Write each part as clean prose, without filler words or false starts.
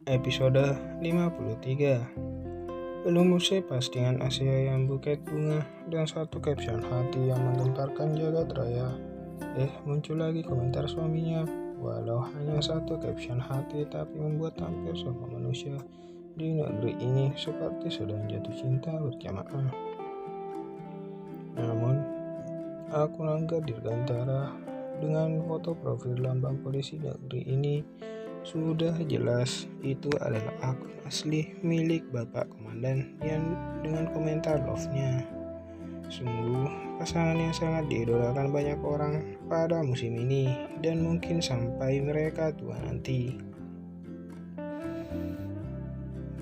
Episode 53. Belum usai postingan Asia yang buket bunga dan satu caption hati yang menggemparkan jagat raya. Muncul lagi komentar suaminya. Walau hanya satu caption hati, tapi membuat hampir semua manusia di negeri ini seperti sedang jatuh cinta berjamaah. Namun, akun Angga Dirgantara dengan foto profil lambang polisi negeri ini sudah jelas itu adalah akun asli milik Bapak Komandan yang dengan komentar love-nya. Sungguh pasangan yang sangat diidolakan banyak orang pada musim ini dan mungkin sampai mereka tua nanti.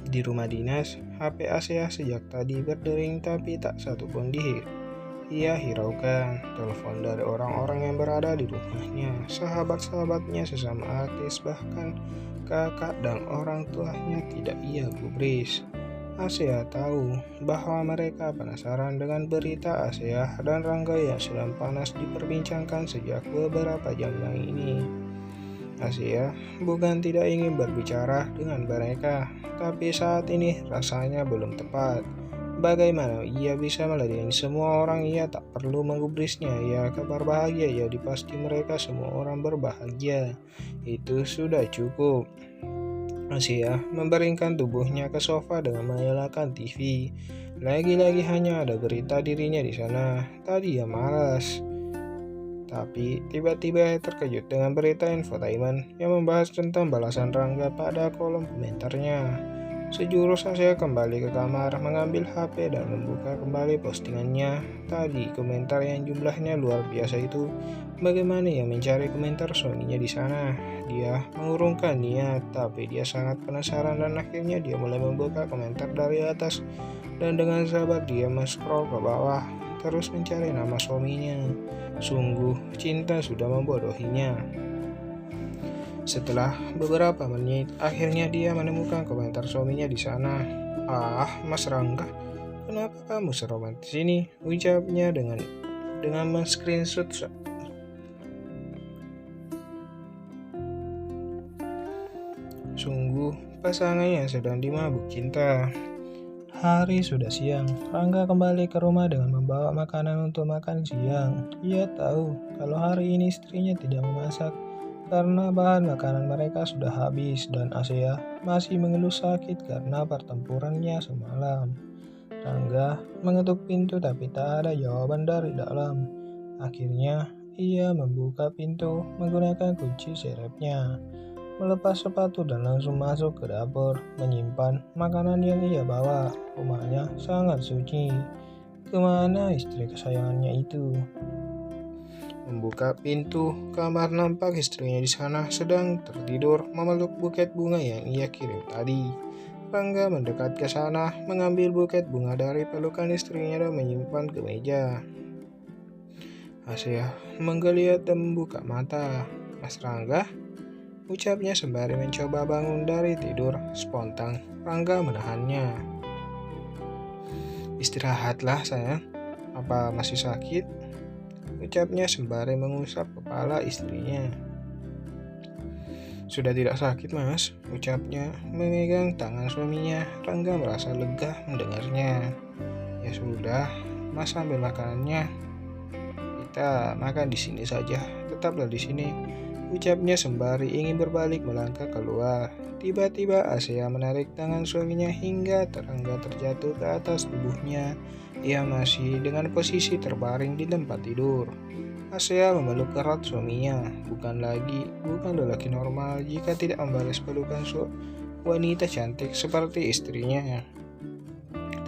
Di rumah dinas, HP Asia sejak tadi berdering tapi tak satu pun ia hiraukan telepon dari orang-orang yang berada di rumahnya, sahabat-sahabatnya sesama artis, bahkan kakak dan orang tuanya tidak ia gubris. Asia tahu bahwa mereka penasaran dengan berita Asia dan Rangga yang sedang panas diperbincangkan sejak beberapa jam yang ini. Asia bukan tidak ingin berbicara dengan mereka, tapi saat ini rasanya belum tepat. Bagaimana ia bisa meladeni semua orang? Ia tak perlu menggubrisnya. Ya, kabar bahagia jadi pasti mereka semua orang berbahagia. Itu sudah cukup. Asia membaringkan tubuhnya ke sofa dengan menyalakan TV. Lagi-lagi hanya ada berita dirinya di sana. Tadi ia malas, tapi tiba-tiba terkejut dengan berita infotainment yang membahas tentang balasan Rangga pada kolom komentarnya. Sejurus Asia kembali ke kamar, mengambil HP dan membuka kembali postingannya. Tadi komentar yang jumlahnya luar biasa itu, bagaimana ia mencari komentar suaminya di sana? Dia mengurungkan niat, tapi dia sangat penasaran dan akhirnya dia mulai membuka komentar dari atas dan dengan sabar dia men-scroll ke bawah, terus mencari nama suaminya. Sungguh cinta sudah membodohinya. Setelah beberapa menit, akhirnya dia menemukan komentar suaminya di sana. Mas Rangga, kenapa kamu seromantis ini? Ucapnya dengan men-screenshot. Sungguh pasangan yang sedang dimabuk cinta. Hari sudah siang, Rangga kembali ke rumah dengan membawa makanan untuk makan siang. Ia tahu kalau hari ini istrinya tidak memasak karena bahan makanan mereka sudah habis dan Asia masih mengeluh sakit karena pertempurannya semalam. Rangga mengetuk pintu tapi tak ada jawaban dari dalam. Akhirnya ia membuka pintu menggunakan kunci serepnya, melepas sepatu dan langsung masuk ke dapur menyimpan makanan yang ia bawa. Rumahnya sangat sunyi. Kemana istri kesayangannya itu? Membuka pintu kamar, nampak istrinya di sana sedang tertidur memeluk buket bunga yang ia kirim tadi. Rangga mendekat ke sana, mengambil buket bunga dari pelukan istrinya dan menyimpan ke meja. Asia menggeliat dan membuka mata. Mas Rangga, ucapnya sembari mencoba bangun dari tidur. Spontan Rangga menahannya. Istirahatlah sayang, apa masih sakit? Ucapnya sembari mengusap kepala istrinya. Sudah tidak sakit mas, ucapnya memegang tangan suaminya. Rangga merasa lega mendengarnya. Ya sudah, mas ambil makanannya. Kita makan di sini saja, tetaplah di sini. Ucapnya sembari ingin berbalik melangkah keluar. Tiba-tiba Asia menarik tangan suaminya hingga Rangga terjatuh ke atas tubuhnya. Ia masih dengan posisi terbaring di tempat tidur. Asia memeluk erat suaminya. Bukan lelaki normal jika tidak membalas pelukan wanita cantik seperti istrinya.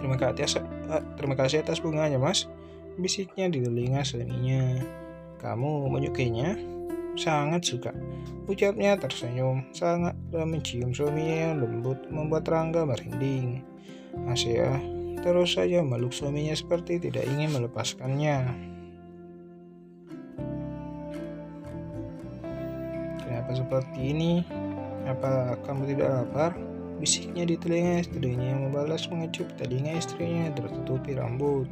Terima kasih atas bunganya mas, bisiknya di telinga suaminya. Kamu menyukainya? Sangat suka, ucapnya tersenyum sangat dan mencium suaminya yang lembut membuat Rangga merinding. Asia terus saja memeluk suaminya seperti tidak ingin melepaskannya. Kenapa seperti ini? Apa kamu tidak lapar? Bisiknya di telinga istrinya yang membalas mengecup telinga istrinya yang tertutupi rambut.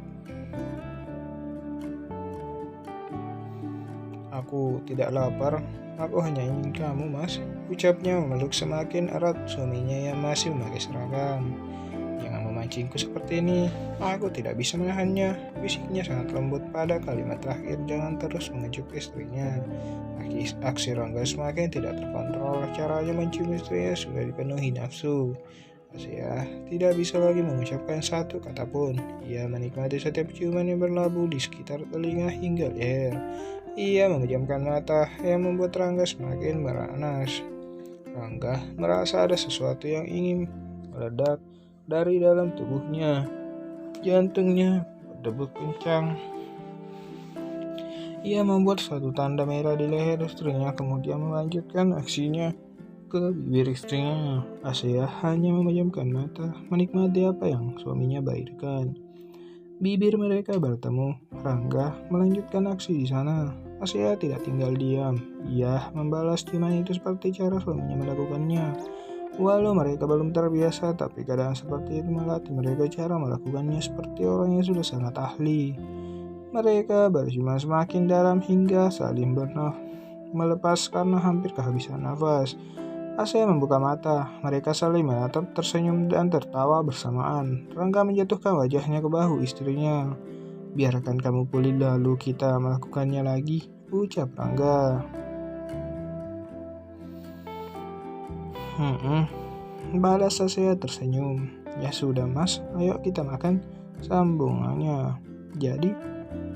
Aku tidak lapar, aku hanya ingin kamu, Mas. Ucapnya memeluk semakin erat suaminya yang masih memakai seragam. Jangan memancingku seperti ini, aku tidak bisa menahannya. Bisiknya sangat lembut pada kalimat terakhir, jangan terus mengejuk istrinya. Aksi Rangga semakin tidak terkontrol, caranya mencium istrinya sudah dipenuhi nafsu. Asia tidak bisa lagi mengucapkan satu kata pun. Ia menikmati setiap ciuman yang berlabuh di sekitar telinga hingga leher. Ia memejamkan mata yang membuat Rangga semakin meranas. Rangga merasa ada sesuatu yang ingin meledak dari dalam tubuhnya. Jantungnya berdebar kencang. Ia membuat suatu tanda merah di leher istrinya, kemudian melanjutkan aksinya ke bibir istrinya. Asia hanya memejamkan mata, menikmati apa yang suaminya baikan. Bibir mereka bertemu. Rangga melanjutkan aksi di sana. Asia tidak tinggal diam. Ia membalas ciuman itu seperti cara suaminya melakukannya. Walau mereka belum terbiasa, tapi keadaan seperti itu melatih mereka cara melakukannya seperti orang yang sudah sangat ahli. Mereka berciuman semakin dalam hingga saling melepas karena hampir kehabisan nafas. Asia membuka mata. Mereka saling menatap, tersenyum dan tertawa bersamaan. Rangga menjatuhkan wajahnya ke bahu istrinya. Biarkan kamu pulih lalu kita melakukannya lagi, ucap Rangga. Balas Asia tersenyum. Ya sudah mas, ayo kita makan. Sambungannya. Jadi,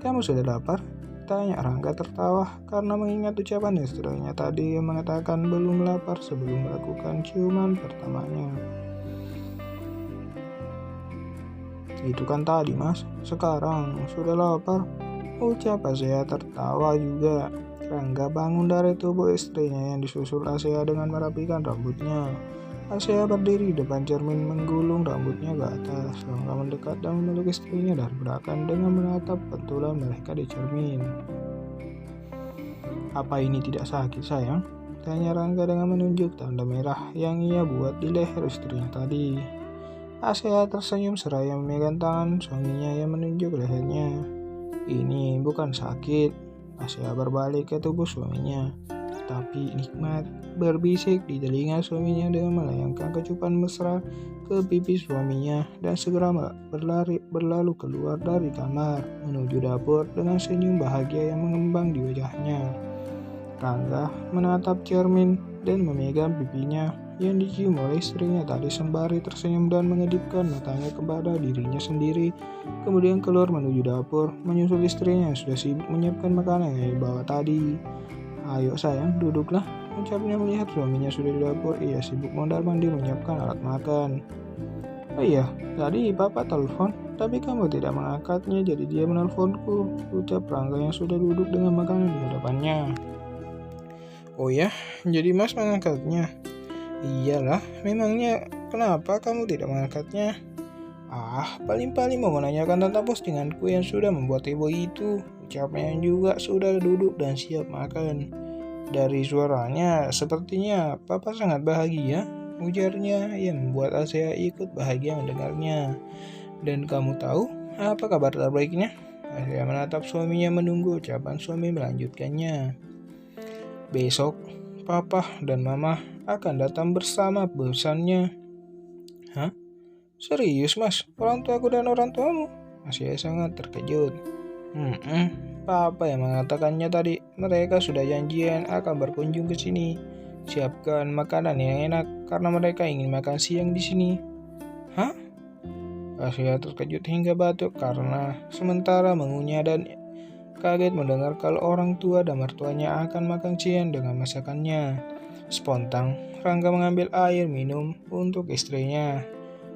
kamu sudah lapar? Tanya Rangga tertawa karena mengingat ucapan istrinya tadi yang mengatakan belum lapar sebelum melakukan ciuman pertamanya. Itu kan tadi mas, sekarang sudah lapar, ucap Asia tertawa juga. Rangga bangun dari tubuh istrinya yang disusul Asia dengan merapikan rambutnya. Asia berdiri di depan cermin menggulung rambutnya ke atas. Rangga mendekat dan memeluk istrinya dari belakang dengan menatap bentulan mereka di cermin. Apa ini tidak sakit sayang? Tanya Rangga dengan menunjuk tanda merah yang ia buat di leher istrinya tadi. Asia tersenyum seraya memegang tangan suaminya yang menunjuk lehernya. Ini bukan sakit. Asia berbalik ke tubuh suaminya. Tapi nikmat, berbisik di telinga suaminya dengan melayangkan kecupan mesra ke pipi suaminya dan segera berlalu keluar dari kamar menuju dapur dengan senyum bahagia yang mengembang di wajahnya. Rangga menatap cermin dan memegang pipinya yang dicium oleh istrinya tadi sembari tersenyum dan mengedipkan matanya kepada dirinya sendiri, kemudian keluar menuju dapur menyusul istrinya yang sudah sibuk menyiapkan makanan yang dibawa tadi. Ayo sayang, duduklah, ucapnya melihat suaminya sudah di dapur. Ia sibuk mondar-mandir menyiapkan alat makan. Oh iya, tadi papa telepon, tapi kamu tidak mengangkatnya, jadi dia menelponku, ucap Rangga yang sudah duduk dengan makanan di hadapannya. Oh ya, jadi mas mengangkatnya? Iyalah, memangnya kenapa kamu tidak mengangkatnya? Paling-paling mau menanyakan tentang postinganku yang sudah membuat heboh itu, ucapnya yang juga sudah duduk dan siap makan. Dari suaranya, sepertinya papa sangat bahagia, ujarnya yang membuat Asia ikut bahagia mendengarnya. Dan kamu tahu apa kabar terbaiknya? Asia menatap suaminya menunggu ucapan suami melanjutkannya. Besok, papa dan mama akan datang bersama pesannya. Hah? Serius mas, orang tuaku dan orang tuamu? Asia sangat terkejut. Papa yang mengatakannya tadi. Mereka sudah janjian akan berkunjung ke sini. Siapkan makanan yang enak karena mereka ingin makan siang di sini. Hah? Asia terkejut hingga batuk karena sementara mengunyah dan kaget mendengar kalau orang tua dan mertuanya akan makan siang dengan masakannya. Spontan, Rangga mengambil air minum untuk istrinya.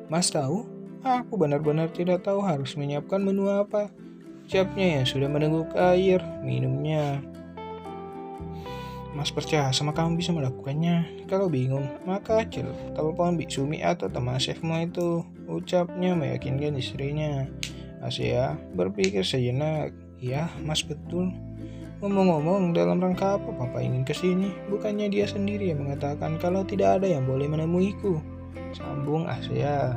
Mas tahu, aku benar-benar tidak tahu harus menyiapkan menu apa, ucapnya yang sudah menengguk air minumnya. Mas percaya sama kamu bisa melakukannya. Kalau bingung, maka telepon Bik Sumi atau teman chefmu itu, ucapnya meyakinkan istrinya. Asia berpikir sejenak. Ya, mas betul. Ngomong-ngomong, dalam rangka apa papa ingin kesini? Bukannya dia sendiri yang mengatakan kalau tidak ada yang boleh menemuiku, sambung Asia.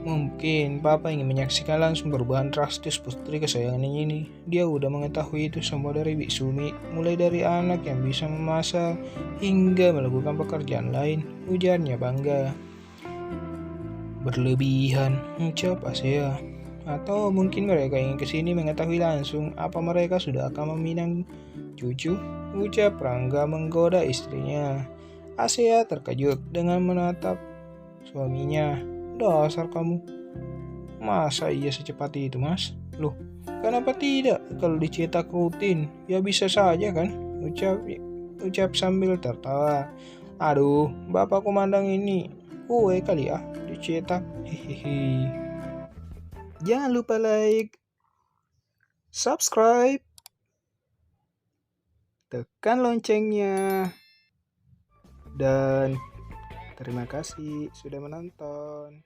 Mungkin Papa ingin menyaksikan langsung perubahan drastis putri kesayangannya ini. Dia udah mengetahui itu semua dari Sumi, mulai dari anak yang bisa memasak hingga melakukan pekerjaan lain, ujarnya bangga. Berlebihan, ucap Asea. Atau mungkin mereka ingin kesini mengetahui langsung apa mereka sudah akan meminang cucu, ucap Rangga menggoda istrinya. Asea terkejut dengan menatap suaminya. Dasar kamu, masa iya secepat itu mas? Loh, kenapa tidak? Kalau dicetak rutin, ya bisa saja kan? Ucap sambil tertawa. Aduh, bapak komandang ini kue kali ya dicetak. Hehehe. Jangan lupa like, subscribe, tekan loncengnya, dan terima kasih sudah menonton.